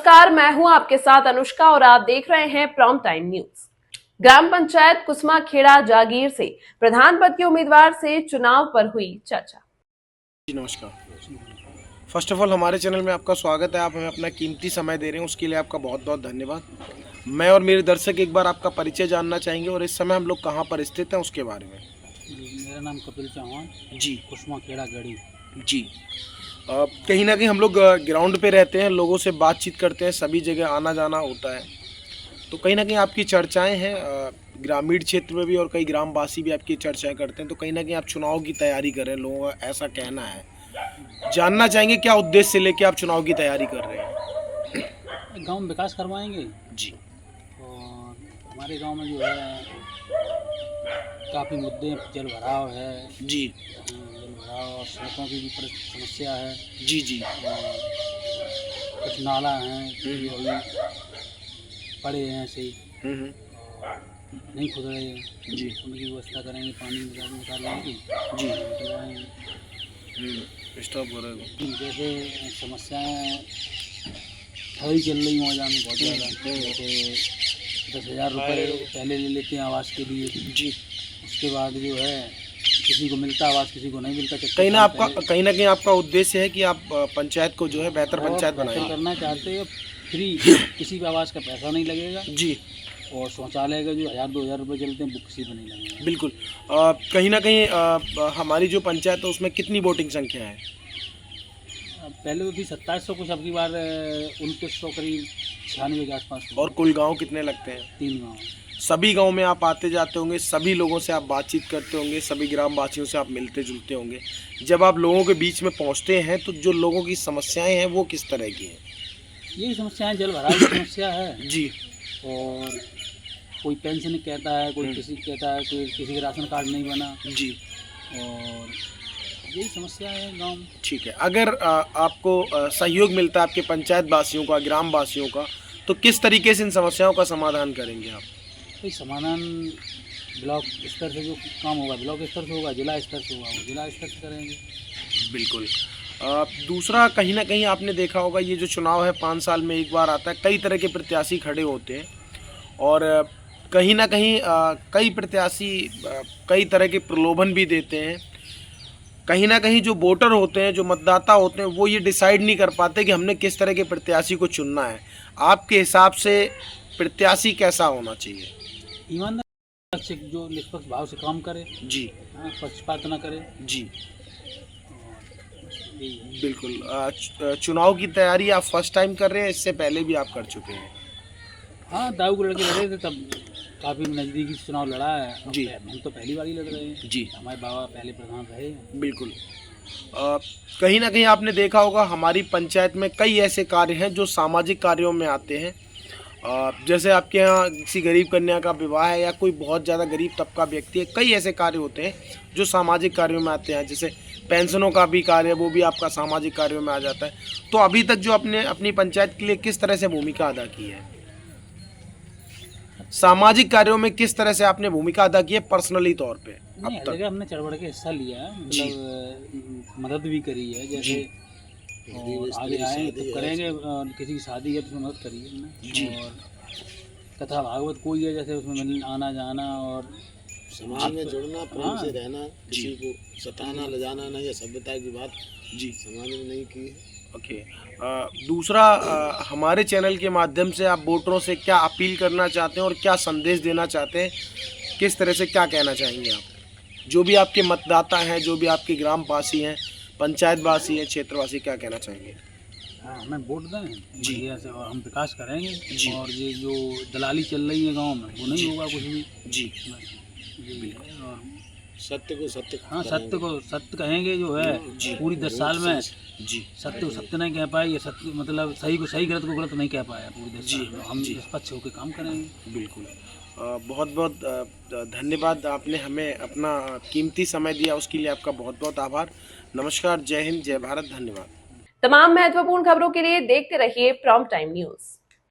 नमस्कार, मैं हूं आपके साथ अनुष्का और आप देख रहे हैं प्राइम टाइम न्यूज। ग्राम पंचायत कुसमाखेड़ा जागीर से प्रधान पद के उम्मीदवार से चुनाव पर हुई चर्चा। जी नमस्कार। फर्स्ट ऑफ ऑल हमारे चैनल में आपका स्वागत है। आप हमें अपना कीमती समय दे रहे हैं, उसके लिए आपका बहुत बहुत धन्यवाद। मैं और मेरे दर्शक एक बार आपका परिचय जानना चाहेंगे और इस समय हम लोग कहाँ पर स्थित हैं उसके बारे में। मेरा नाम कपिल चौहान जी कुसमाखेड़ा गढ़ी। जी। कहीं ना कहीं हम लोग ग्राउंड पे रहते हैं, लोगों से बातचीत करते हैं, सभी जगह आना जाना होता है, तो कहीं ना कहीं आपकी चर्चाएं हैं ग्रामीण क्षेत्र में भी और कई ग्रामवासी भी आपकी चर्चाएं करते हैं। तो कहीं ना कहीं आप चुनाव की तैयारी कर रहे हैं, लोगों का ऐसा कहना है। जानना चाहेंगे क्या उद्देश्य से लेके आप चुनाव की तैयारी कर रहे हैं। गांव में विकास करवाएंगे जी। और हमारे गांव में जो है काफ़ी मुद्दे, जल भराव है। जी जल भराव और सड़कों की भी समस्या है। जी जी। और कुछ नाला हैं जो अभी पड़े हैं ऐसे ही नहीं खुद रहे हैं। जी। उनकी व्यवस्था करेंगे, पानी निकालने की। जी। निकलवाएंगे। स्टॉप हो रहा है। जैसे समस्याएं ठगी चल रही मौजा में बहुत ज़्यादा। जैसे 10,000 रुपये पहले ले लेते हैं आवास के लिए। जी। उसके बाद जो है किसी को मिलता आवास, किसी को नहीं मिलता। कहीं ना कहीं आपका उद्देश्य है कि आप पंचायत को जो है बेहतर पंचायत बनाएं करना चाहते हैं। फ्री किसी भी आवास का पैसा नहीं लगेगा। जी। और शौचालय का जो 1,000-2,000 रुपये चलते हैं वो किसी को नहीं लगेगा। बिल्कुल। कहीं ना कहीं हमारी जो पंचायत है उसमें कितनी वोटिंग संख्या है। पहले तो थी 2700 कुछ, अब की बार 2900 करीब 96 के आसपास। और कुल गांव कितने लगते हैं। 3 गाँव। सभी गांव में आप आते जाते होंगे, सभी लोगों से आप बातचीत करते होंगे, सभी ग्रामवासियों से आप मिलते जुलते होंगे। जब आप लोगों के बीच में पहुंचते हैं तो जो लोगों की समस्याएं हैं वो किस तरह की हैं। यही समस्याएं, जल भराव की समस्या है। जी। और कोई पेंशन कहता है, कोई किसी कहता है कि किसी का राशन कार्ड नहीं बना। जी। और यही समस्या है गांव में। ठीक है। अगर आपको सहयोग मिलता है आपके पंचायत वासियों का, ग्राम वासियों का, तो किस तरीके से इन समस्याओं का समाधान करेंगे आप। कोई समाधान ब्लॉक स्तर से जो काम होगा ब्लॉक स्तर से होगा, जिला स्तर से होगा वो जिला स्तर से करेंगे। बिल्कुल। दूसरा, कहीं ना कहीं आपने देखा होगा ये जो चुनाव है 5 साल में एक बार आता है, कई तरह के प्रत्याशी खड़े होते हैं और कहीं ना कहीं कई प्रत्याशी कई तरह के प्रलोभन भी देते हैं। कहीं ना कहीं जो वोटर होते हैं, जो मतदाता होते हैं, वो ये डिसाइड नहीं कर पाते कि हमने किस तरह के प्रत्याशी को चुनना है। आपके हिसाब से प्रत्याशी कैसा होना चाहिए। ईमानदार से जो निष्पक्ष भाव से काम करे। जी। पक्षपात ना करे। जी बिल्कुल। चुनाव की तैयारी आप फर्स्ट टाइम कर रहे हैं, इससे पहले भी आप कर चुके हैं। हाँ, दाऊ को लड़के लड़े थे तब काफ़ी नज़दीकी चुनाव लड़ा है। जी। हम तो पहली बार ही लड़ रहे हैं। जी। हमारे बाबा पहले प्रधान रहे। बिल्कुल। कहीं ना कहीं आपने देखा होगा हमारी पंचायत में कई ऐसे कार्य हैं जो सामाजिक कार्यों में आते हैं। जैसे आपके यहाँ किसी गरीब कन्या का विवाह है या कोई बहुत ज़्यादा गरीब तबका व्यक्ति है, कई ऐसे कार्य होते हैं जो सामाजिक कार्यों में आते हैं। जैसे पेंशनों का भी कार्य है, वो भी आपका सामाजिक कार्यों में आ जाता है। तो अभी तक जो आपने अपनी पंचायत के लिए किस तरह से भूमिका अदा की है, सामाजिक कार्यों में किस तरह से आपने भूमिका अदा की है पर्सनली तौर पे। नहीं, हर जगह हमने चढ़ बढ़ के हिस्सा लिया है, मतलब मदद भी करी है। जैसे और आगे आए तो करेंगे, किसी की शादी है तो उसमें मदद करिए हमने। जी। और कथा भागवत कोई है जैसे उसमें मिलना आना जाना और समाज में जुड़ना, प्रेम से रहना, किसी को सताना ले जाना नहीं, या सभ्यता की बात जी समाज में नहीं की है। ओके। दूसरा, हमारे चैनल के माध्यम से आप वोटरों से क्या अपील करना चाहते हैं और क्या संदेश देना चाहते हैं, किस तरह से क्या कहना चाहेंगे आप, जो भी आपके मतदाता हैं, जो भी आपके ग्रामवासी हैं, पंचायतवासी हैं, क्षेत्रवासी, क्या कहना चाहेंगे। हाँ, हमें वोट दें जी। बढ़िया से और हम विकास करेंगे। जी। और ये जो दलाली चल रही है गांव में वो नहीं होगा कुछ भी। जी। ये है। और सत्य को सत्य, हाँ, सत्य को सत्य कहेंगे जो है। जी। पूरी 10 साल में जी। सत्य को सत्य नहीं कह पाए, ये सत्य मतलब सही को सही, गलत को गलत नहीं कह पाया पूरी 10 जी। साल में। हम जी। निष्पक्ष होकर काम करेंगे। बिल्कुल। बहुत बहुत धन्यवाद, आपने हमें अपना कीमती समय दिया, उसके लिए आपका बहुत बहुत आभार। नमस्कार, जय हिंद, जय भारत, धन्यवाद। तमाम महत्वपूर्ण खबरों के लिए देखते रहिए प्राइम टाइम न्यूज।